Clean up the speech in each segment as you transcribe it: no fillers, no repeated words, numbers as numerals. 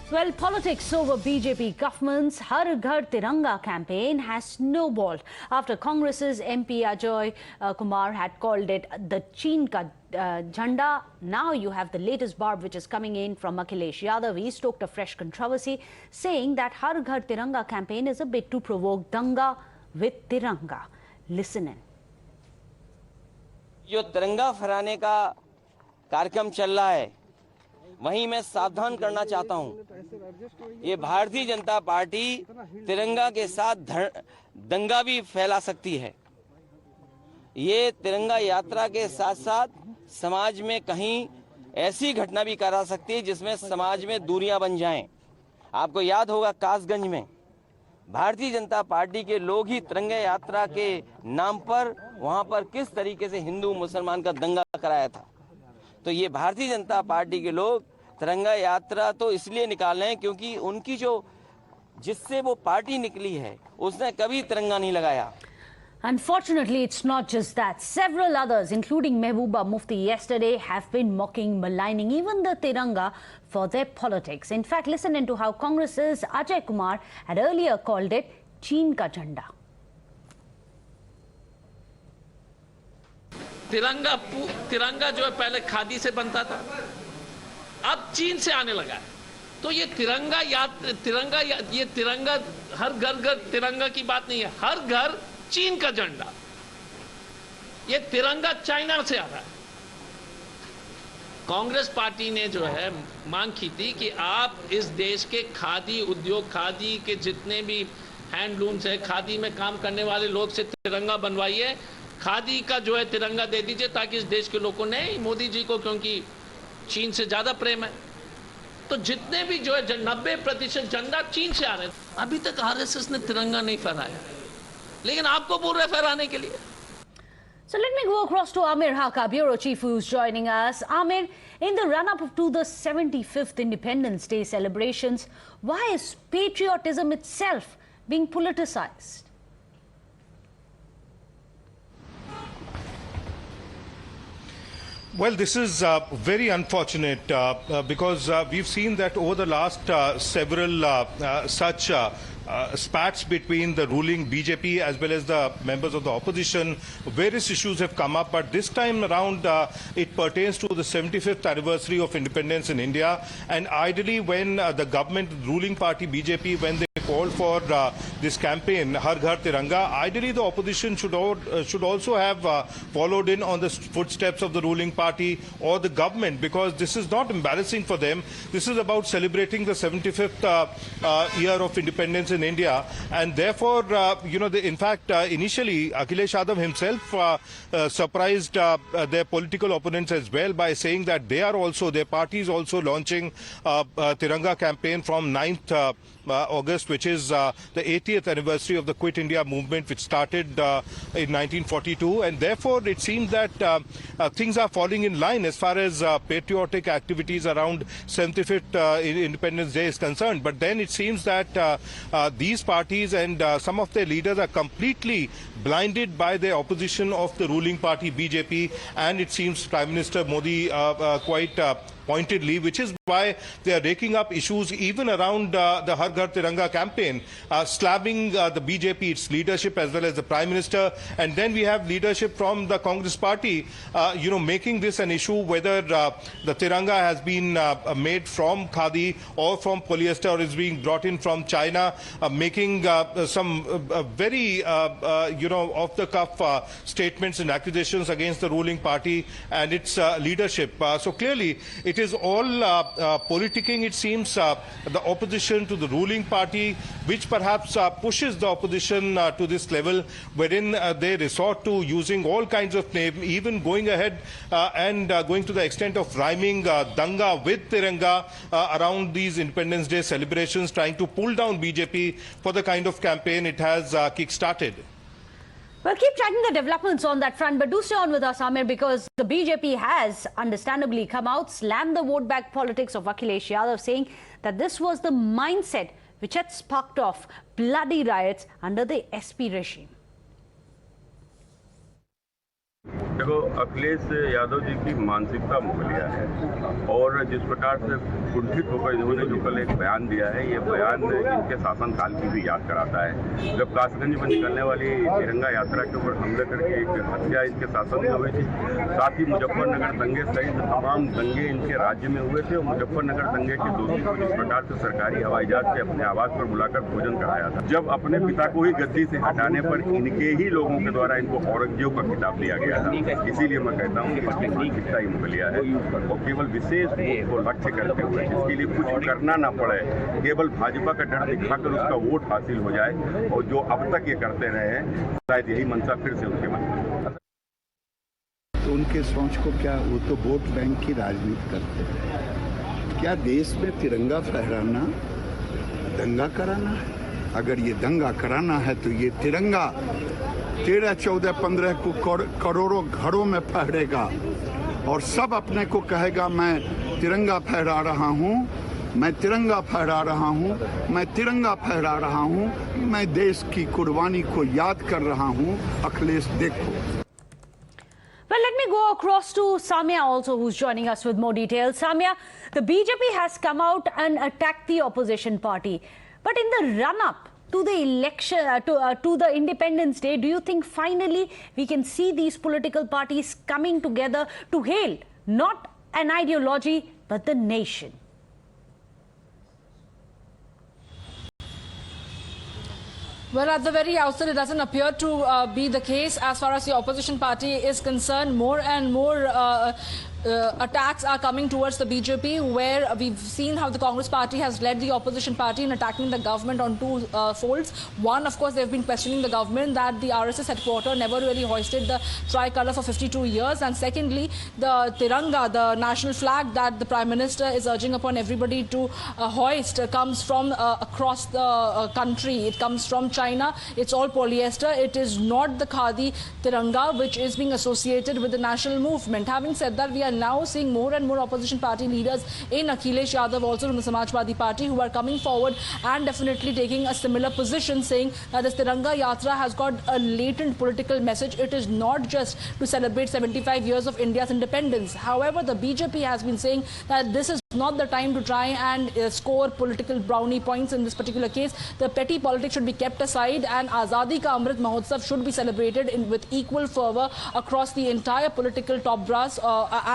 Well, politics over BJP government's Har Ghar Tiranga campaign has snowballed after Congress's MP Ajoy Kumar had called it the Chin ka Jhanda. Now you have the latest barb which is coming in from Akhilesh Yadav. He stoked a fresh controversy, saying that Har Ghar Tiranga campaign is a bit to provoke Danga with Tiranga. Listen in. जो तिरंगा फहराने का कार्यक्रम चल रहा है, वहीं मैं सावधान करना चाहता हूं। ये भारतीय जनता पार्टी तिरंगा के साथ दंगा भी फैला सकती है। ये तिरंगा यात्रा के साथ साथ समाज में कहीं ऐसी घटना भी करा सकती है जिसमें समाज में दूरियां बन जाएं। आपको याद होगा कासगंज में भारतीय जनता पार्टी के लोग ही तिरंगा यात्रा के नाम पर वहां पर किस तरीके से हिंदू मुसलमान का दंगा कराया था। तो ये भारतीय जनता पार्टी के लोग तिरंगा यात्रा तो इसलिए निकाल रहे हैं क्योंकि उनकी जो जिससे वो पार्टी निकली है उसने कभी तिरंगा नहीं लगाया। Unfortunately, it's not just that. Several others, including Mehbooba Mufti yesterday, have been mocking, maligning even the Tiranga for their politics. In fact, listen into how Congress's Ajoy Kumar had earlier called it Chin ka Jhanda. तिरंगा जो है पहले खादी से बनता था, अब चीन से आने लगा है। तो ये तिरंगा हर घर तिरंगा की बात नहीं है, हर घर चीन का झंडा। ये तिरंगा चाइना से आ रहा है। कांग्रेस पार्टी ने जो है मांग की थी कि आप इस देश के खादी उद्योग, खादी के जितने भी हैंडलूम्स है, खादी में काम करने वाले लोग से तिरंगा बनवाइए, खादी का जो है तिरंगा दे दीजिए ताकि इस देश के लोगों ने मोदी जी को, क्योंकि चीन से ज्यादा प्रेम है, तो जितने भी जो है 90% झंडा चीन से आ रहे हैं। अभी तक आरएसएस ने तिरंगा नहीं फहराया, लेकिन आपको बोल रहे फहराने के लिए। So let me go across to Amir Haka, Bureau Chief, who's joining us. Amir, in the run-up to the 75th Independence Day celebrations, why is patriotism itself being politicized? Well, this is very unfortunate because we've seen that over the last several such spats between the ruling BJP as well as the members of the opposition. Various issues have come up, but this time around it pertains to the 75th anniversary of independence in India. And ideally, when the government, ruling party BJP, when they called for this campaign, Har Ghar Tiranga, ideally the opposition should also have followed in on the footsteps of the ruling party or the government, because this is not embarrassing for them. This is about celebrating the 75th year of independence in India, and therefore, in fact, initially Akhilesh Yadav himself surprised their political opponents as well by saying that their party is also launching a Tiranga campaign from 9th August, which is the 80th anniversary of the Quit India movement, which started in 1942, and therefore it seems that things are falling in line as far as patriotic activities around 75th Independence Day is concerned. But then it seems that these parties and some of their leaders are completely blinded by the opposition of the ruling party BJP, and it seems Prime Minister Modi quite pointedly, which is why they are raking up issues even around the Har Ghar Tiranga campaign, slamming the BJP, its leadership, as well as the Prime Minister. And then we have leadership from the Congress party, making this an issue whether the Tiranga has been made from khadi or from polyester or is being brought in from China, making some very, off-the-cuff statements and accusations against the ruling party and its leadership. So clearly, it is all politicking, it seems, the opposition to the ruling party, which perhaps pushes the opposition to this level, wherein they resort to using all kinds of names, even going ahead and going to the extent of rhyming Danga with Tiranga around these Independence Day celebrations, trying to pull down BJP for the kind of campaign it has kick-started. Well, keep tracking the developments on that front, but do stay on with us, Amir, because the BJP has understandably come out, slammed the vote back politics of Akhilesh Yadav, saying that this was the mindset which had sparked off bloody riots under the SP regime. देखो, अखिलेश यादव जी की मानसिकता मुगलिया है और जिस प्रकार से कुंठित होकर इन्होंने जो कल एक बयान दिया है, ये बयान इनके शासनकाल की भी याद कराता है। जब कासगंज में निकलने वाली तिरंगा यात्रा के ऊपर हमले करके एक हत्या इनके शासन में हुई थी, साथ ही मुजफ्फरनगर दंगे सहित तमाम दंगे इनके राज्य में हुए थे और मुजफ्फरनगर दंगे के दोषी को जिस प्रकार से सरकारी हवाई जहाज से अपने आवास पर बुलाकर भोजन कराया था, जब अपने पिता को ही गद्दी से हटाने पर इनके ही लोगों के द्वारा इनको औरंगजेब का खिताब दिया गया था। इसीलिए मैं कहता हूँ कि इसकी मानसिकता ही मुगलिया है और केवल विशेष वोट को लक्ष्य करते हुए जिसके लिए कुछ करना ना पड़े, केवल भाजपा का डर दिखाकर उसका वोट हासिल हो जाए, और जो अब तक ये करते रहे हैं, शायद यही मंशा फिर से उनके मन में। तो उनके सोच को क्या, वो तो वोट बैंक की राजनीति करते हैं। क्या देश में तिरंगा फहराना दंगा कराना है? अगर ये दंगा कराना है तो ये तिरंगा 13, 14, 15 को करोड़ों घरों में फहरेगा और सब अपने को कहेगा मैं तिरंगा फहरा रहा हूँ, मैं तिरंगा फहरा रहा हूँ, मैं तिरंगा फहरा रहा हूँ, मैं देश की कुर्बानी को याद कर रहा हूँ। अखिलेश देखो। Well, let me go across to Samya also, who's joining us with more details. Samya, the BJP has come out and attacked the opposition party. But in the run-up to the election, to the Independence Day, do you think finally we can see these political parties coming together to hail not an ideology but the nation? Well, at the very outset, it doesn't appear to be the case as far as the opposition party is concerned. More and more attacks are coming towards the BJP, where we've seen how the Congress party has led the opposition party in attacking the government on two folds. One, of course, they've been questioning the government that the RSS headquarters never really hoisted the tricolour for 52 years. And secondly, the Tiranga, the national flag that the Prime Minister is urging upon everybody to hoist, comes from across the country. It comes from China. It's all polyester. It is not the Khadi Tiranga which is being associated with the national movement. Having said that, we are now seeing more and more opposition party leaders in Akhilesh Yadav, also from the Samajwadi Party, who are coming forward and definitely taking a similar position, saying that this Tiranga Yatra has got a latent political message. It is not just to celebrate 75 years of India's independence. However, the BJP has been saying that this is not the time to try and score political brownie points in this particular case. The petty politics should be kept aside, and Azadi Ka Amrit Mahotsav should be celebrated with equal fervour across the entire political top brass,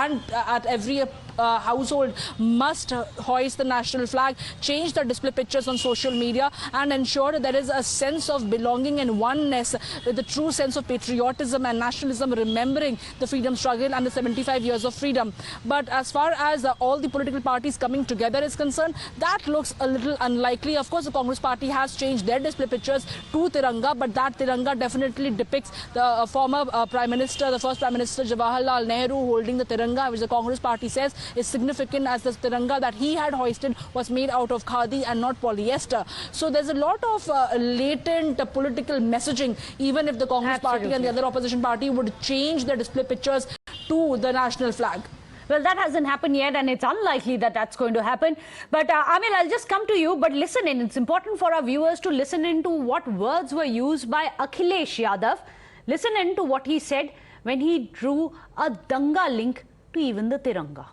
and at every household must hoist the national flag, change the display pictures on social media, and ensure that there is a sense of belonging and oneness, with the true sense of patriotism and nationalism, remembering the freedom struggle and the 75 years of freedom. But as far as all the political parties coming together is concerned, that looks a little unlikely. Of course, the Congress party has changed their display pictures to Tiranga, but that Tiranga definitely depicts the former Prime Minister, the first Prime Minister Jawaharlal Nehru, holding the Tiranga, which the Congress party says is significant, as the Tiranga that he had hoisted was made out of khadi and not polyester. So there's a lot of latent political messaging, even if the Congress party and the other opposition party would change their display pictures to the national flag. Well, that hasn't happened yet, and it's unlikely that that's going to happen. But Amir, I'll just come to you. But listen in. It's important for our viewers to listen in to what words were used by Akhilesh Yadav. Listen in to what he said when he drew a Danga link to even the Tiranga.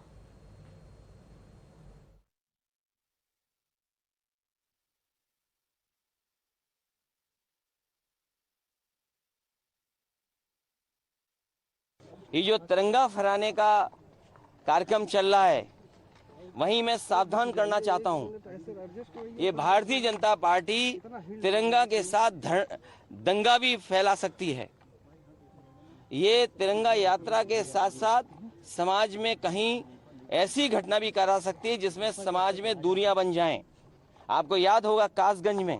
ये जो तिरंगा फहराने का कार्यक्रम चल रहा है, वहीं मैं सावधान करना चाहता हूं, ये भारतीय जनता पार्टी तिरंगा के साथ दंगा भी फैला सकती है। ये तिरंगा यात्रा के साथ साथ समाज में कहीं ऐसी घटना भी करा सकती है जिसमें समाज में दूरियां बन जाएं। आपको याद होगा कासगंज में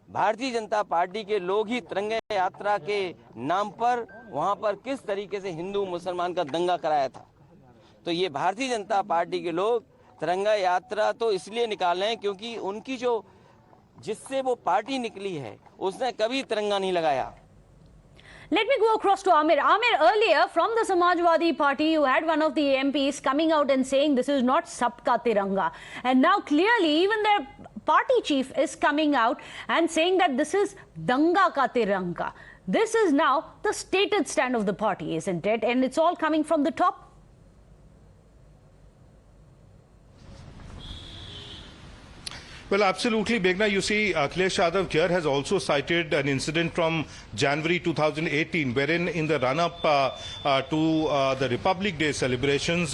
भारतीय जनता पार्टी के लोग ही तिरंगा यात्रा के नाम पर वहां पर किस तरीके से हिंदू मुसलमान का दंगा कराया था। तो ये भारतीय जनता पार्टी के लोग तिरंगा यात्रा तो इसलिए निकाल रहे हैं क्योंकि उनकी जो जिससे वो पार्टी निकली है उसने कभी तिरंगा नहीं लगाया। Let me go across to Amir. Amir, earlier from the Samajwadi Party, you had one of the MPs coming out and saying this is not Sabka Tiranga. And now clearly even their party chief is coming out and saying that this is Danga Ka Tiranga. this is now the stated stand of the party, isn't it? And it's all coming from the top. Well, absolutely, Meghna. You see, Akhilesh Yadav here has also cited an incident from January 2018, wherein in the run-up to the Republic Day celebrations,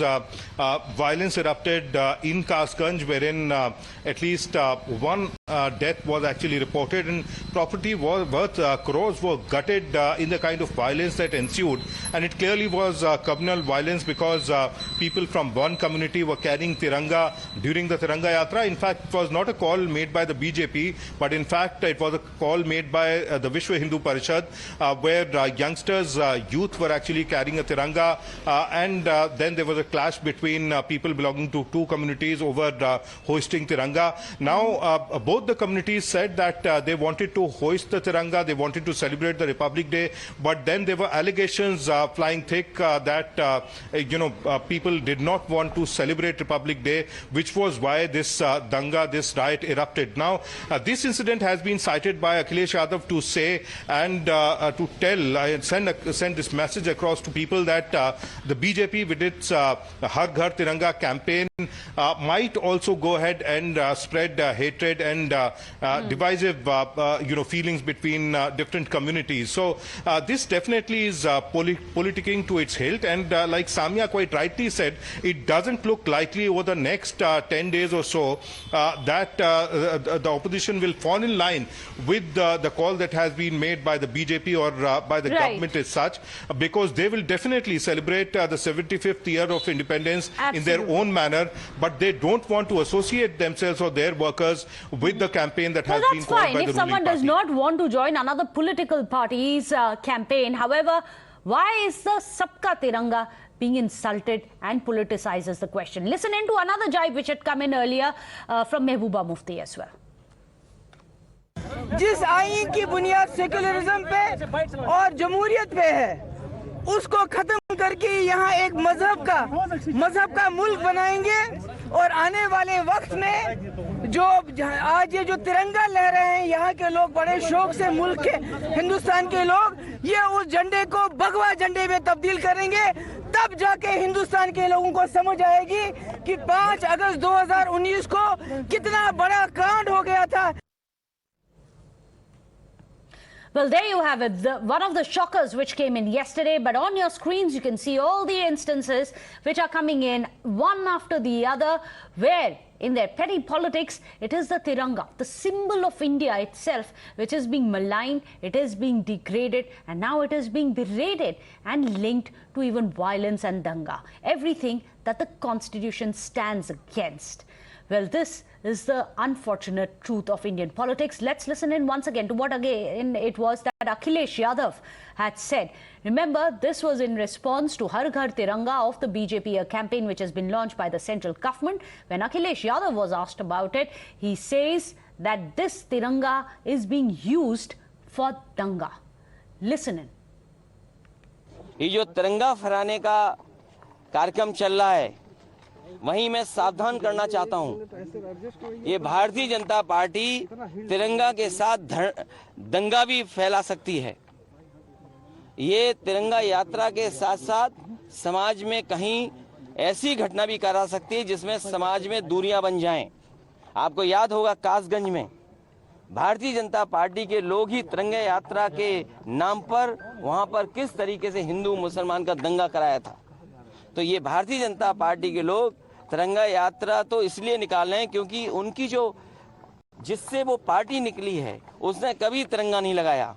violence erupted in Kasganj, wherein at least one death was actually reported, and property worth crores were gutted in the kind of violence that ensued. And it clearly was communal violence because people from one community were carrying Tiranga during the Tiranga Yatra. In fact, it was not a call made by the BJP, but in fact it was a call made by the Vishwa Hindu Parishad, where youngsters, youth were actually carrying a Tiranga, and then there was a clash between people belonging to two communities over hoisting Tiranga. Now, both the communities said that they wanted to hoist the Tiranga, they wanted to celebrate the Republic Day, but then there were allegations flying thick that people did not want to celebrate Republic Day, which was why this Danga, this riot erupted. Now, this incident has been cited by Akhilesh Yadav to say and to tell, send this message across to people that the BJP with its Har Ghar Tiranga campaign might also go ahead and spread hatred and divisive feelings between different communities. So this definitely is politicking to its hilt, and like Samia quite rightly said, it doesn't look likely over the next 10 days or so that the opposition will fall in line with the call that has been made by the BJP or by the government as such, because they will definitely celebrate the 75th year of independence in their own manner, but they don't want to associate themselves or their workers with the campaign that has been called by the ruling party. If someone does not want to join another political party's campaign, however, why is the Sabka Tiranga being insulted and politicizes the question? Listen into another jibe which had come in earlier from Mehbooba Mufti as well. जिस आईन की बुनियाद secularism पे और जमहूरियत पे है, उसको खत्म करके यहाँ एक मजहब का मुल्क बनाएंगे, और आने वाले वक्त में जो आज ये जो तिरंगा लहरा है, यहाँ के लोग बड़े शौक से मुल्क के हिंदुस्तान के लोग ये उस झंडे को भगवा झंडे में तब्दील करेंगे। तब जाके हिंदुस्तान के लोगों को समझ आएगी कि 5 अगस्त 2019 को कितना बड़ा कांड हो गया था। Well, there you have it, one of the shockers which came in yesterday. But on your screens, you can see all the instances which are coming in one after the other, where in their petty politics, it is the Tiranga, the symbol of India itself, which is being maligned, it is being degraded, and now it is being berated and linked to even violence and danga. Everything that the Constitution stands against. Well, this is the unfortunate truth of Indian politics. Let's listen in once again to what again it was that Akhilesh Yadav had said. Remember, this was in response to Har Ghar Tiranga of the BJP, a campaign which has been launched by the central government. When Akhilesh Yadav was asked about it, he says that this Tiranga is being used for danga. Listen in. ये जो तिरंगा फहराने का कार्यक्रम चल रहा है, वहीं मैं सावधान करना चाहता हूं, ये भारतीय जनता पार्टी तिरंगा के साथ दंगा भी फैला सकती है। ये तिरंगा यात्रा के साथ साथ समाज में कहीं ऐसी घटना भी करा सकती है जिसमें समाज में दूरियां बन जाएं। आपको याद होगा कासगंज में भारतीय जनता पार्टी के लोग ही तिरंगा यात्रा के नाम पर वहां पर किस तरीके से हिंदू मुसलमान का दंगा कराया था। तो ये भारतीय जनता पार्टी के लोग तिरंगा यात्रा तो इसलिए निकाल रहे हैं क्योंकि उनकी जो जिससे वो पार्टी निकली है उसने कभी तिरंगा नहीं लगाया।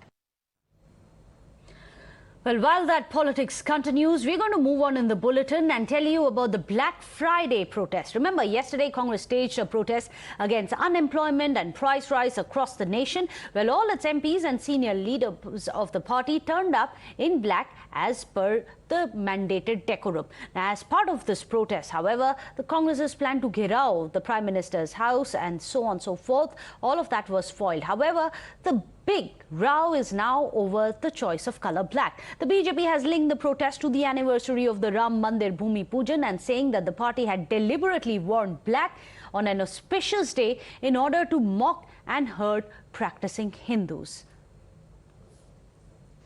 Well, while that politics continues, we're going to move on in the bulletin and tell you about the Black Friday protest. Remember, yesterday Congress staged a protest against unemployment and price rise across the nation. Well, all its MPs and senior leaders of the party turned up in black as per the mandated decorum. Now, as part of this protest, however, the Congress's plan to gherav the Prime Minister's house and so on and so forth, all of that was foiled. However, the big row is now over the choice of colour black. The BJP has linked the protest to the anniversary of the Ram Mandir Bhumi Pujan and saying that the party had deliberately worn black on an auspicious day in order to mock and hurt practicing Hindus.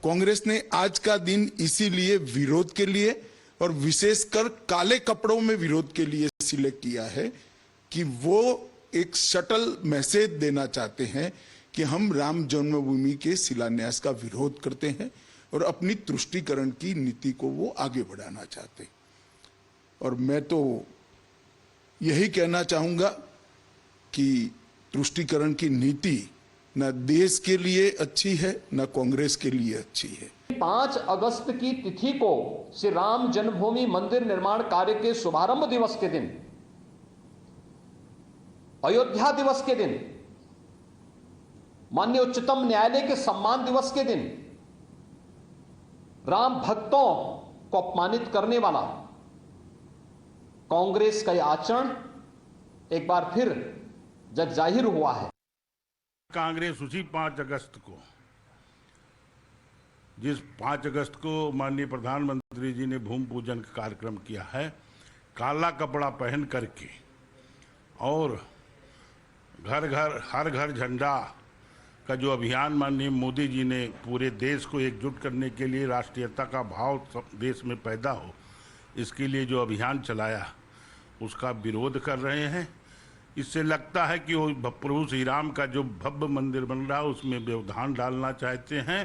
Congress ने आज का दिन इसीलिए विरोध के लिए और विशेषकर काले कपड़ों में विरोध के लिए सिलेक्ट किया है कि वो एक शटल मैसेज देना चाहते हैं कि हम राम जन्मभूमि के शिलान्यास का विरोध करते हैं और अपनी तुष्टीकरण की नीति को वो आगे बढ़ाना चाहते हैं। और मैं तो यही कहना चाहूंगा कि तुष्टीकरण की नीति न देश के लिए अच्छी है न कांग्रेस के लिए अच्छी है। 5 अगस्त की तिथि को श्री राम जन्मभूमि मंदिर निर्माण कार्य के शुभारंभ दिवस के दिन, अयोध्या दिवस के दिन, माननीय उच्चतम न्यायालय के सम्मान दिवस के दिन राम भक्तों को अपमानित करने वाला कांग्रेस का यह आचरण एक बार फिर जग जाहिर हुआ है। कांग्रेस उसी 5 अगस्त को, जिस 5 अगस्त को माननीय प्रधानमंत्री जी ने भूमि पूजन का कार्यक्रम किया है, काला कपड़ा पहन करके और घर घर हर घर झंडा का जो अभियान माननीय मोदी जी ने पूरे देश को एकजुट करने के लिए, राष्ट्रीयता का भाव देश में पैदा हो, इसके लिए जो अभियान चलाया उसका विरोध कर रहे हैं। इससे लगता है कि वो प्रभु श्री राम का जो भव्य मंदिर बन रहा है उसमें व्यवधान डालना चाहते हैं।